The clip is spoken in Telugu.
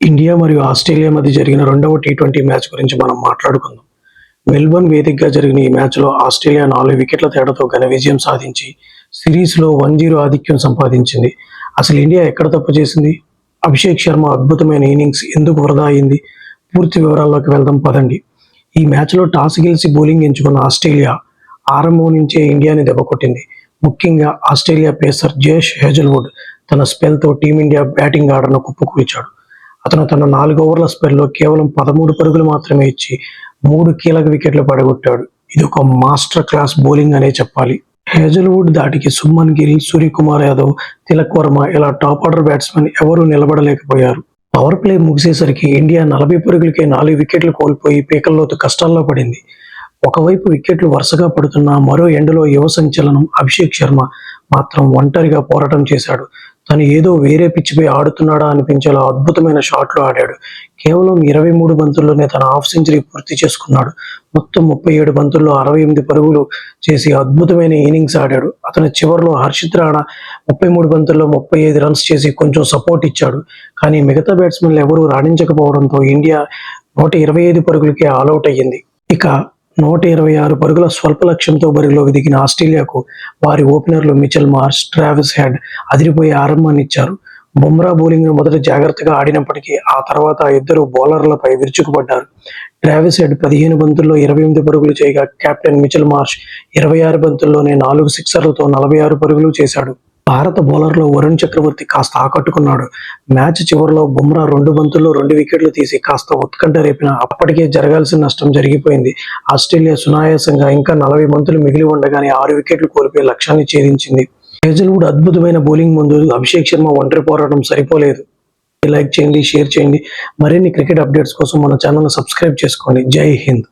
ఇండియా మరియు ఆస్ట్రేలియా మధ్య జరిగిన రెండవ టీ20 మ్యాచ్ గురించి మనం మాట్లాడుకుందాం. మెల్బోర్న్ వేదికగా జరిగిన ఈ మ్యాచ్లో ఆస్ట్రేలియా 4 వికెట్ల తేడాతో ఘన విజయం సాధించి సిరీస్లో 1-0 ఆధిక్యం సంపాదించింది. అసలు ఇండియా ఎక్కడ తప్పు చేసింది? అభిషేక్ శర్మ అద్భుతమైన ఇన్నింగ్స్ ఎందుకు వృధా అయింది? పూర్తి వివరాల్లోకి వెళ్దాం పదండి. ఈ మ్యాచ్లో టాస్ గెలిచి బౌలింగ్ ఎంచుకున్న ఆస్ట్రేలియా ఆరంభం నుంచే ఇండియాని దెబ్బకొట్టింది. ముఖ్యంగా ఆస్ట్రేలియా పేసర్ జేష్ హేజల్వుడ్ తన స్పెల్తో టీమిండియా బ్యాటింగ్ ఆర్డర్ను కుప్పకూల్చాడు. అతను తన 4 ఓవర్ల స్పెల్లో కేవలం 13 పరుగులు మాత్రమే ఇచ్చి 3 కీలక వికెట్లు పడగొట్టాడు. ఇది ఒక మాస్టర్ క్లాస్ బౌలింగ్ అనే చెప్పాలి. హేజల్వుడ్ దాటికి సుమన్ గిల్, సూర్యకుమార్ యాదవ్, తిలక్ వర్మ ఇలా టాప్ ఆర్డర్ బ్యాట్స్మెన్ ఎవరూ నిలబడలేకపోయారు. పవర్ ప్లే ముగిసేసరికి ఇండియా 40 పరుగులకే 4 వికెట్లు కోల్పోయి పీకల్లోతు కష్టాల్లో పడింది. ఒకవైపు వికెట్లు వరుసగా పడుతున్నా మరో ఎండ్లో యువ సంచలనం అభిషేక్ శర్మ మాత్రం ఒంటరిగా పోరాటం చేశాడు. తను ఏదో వేరే పిచ్చిపై ఆడుతున్నాడా అనిపించేలా అద్భుతమైన షాట్లు ఆడాడు. కేవలం 23 బంతుల్లోనే తన హాఫ్ సెంచరీ పూర్తి చేసుకున్నాడు. మొత్తం 37 బంతుల్లో 68 పరుగులు చేసి అద్భుతమైన ఇన్నింగ్స్ ఆడాడు. అతని చివరిలో హర్షిత్ రాణా 33 బంతుల్లో 35 రన్స్ చేసి కొంచెం సపోర్ట్ ఇచ్చాడు. కానీ మిగతా బ్యాట్స్మెన్లు ఎవరూ రాణించకపోవడంతో ఇండియా 125 పరుగులకే ఆలౌట్ అయ్యింది. ఇక 126 పరుగుల స్వల్ప లక్ష్యంతో బరిలోకి దిగిన ఆస్ట్రేలియాకు వారి ఓపెనర్లు మిచెల్ మార్ష్, ట్రావిస్ హెడ్ అదిరిపోయే ఆరంభాన్ని ఇచ్చారు. బుమ్రా బౌలింగ్ను మొదట జాగ్రత్తగా ఆడినప్పటికీ ఆ తర్వాత ఇద్దరు బౌలర్లపై విరుచుకుపడ్డారు. ట్రావిస్ హెడ్ 15 బంతుల్లో 28 పరుగులు చేయగా కెప్టెన్ మిచెల్ మార్ష్ 26 బంతుల్లోనే 4 సిక్సర్లతో 46 పరుగులు చేశాడు. భారత బౌలర్లో వరుణ్ చక్రవర్తి కాస్త ఆకట్టుకున్నాడు. మ్యాచ్ చివరిలో బుమ్రా 2 బంతుల్లో 2 వికెట్లు తీసి కాస్త ఉత్కంఠ రేపిన అప్పటికే జరగాల్సిన నష్టం జరిగిపోయింది. ఆస్ట్రేలియా సునాయాసంగా ఇంకా 40 బంతులు మిగిలి ఉండగానే 6 వికెట్లు కోల్పోయి లక్ష్యాన్ని ఛేదించింది. హేజల్వుడ్ అద్భుతమైన బౌలింగ్ ముందు అభిషేక్ శర్మ ఒంటరి పోరాటం సరిపోలేదు. లైక్ చేయండి, షేర్ చేయండి. మరిన్ని క్రికెట్ అప్డేట్స్ కోసం మన ఛానల్ సబ్స్క్రైబ్ చేసుకోండి. జై హింద్.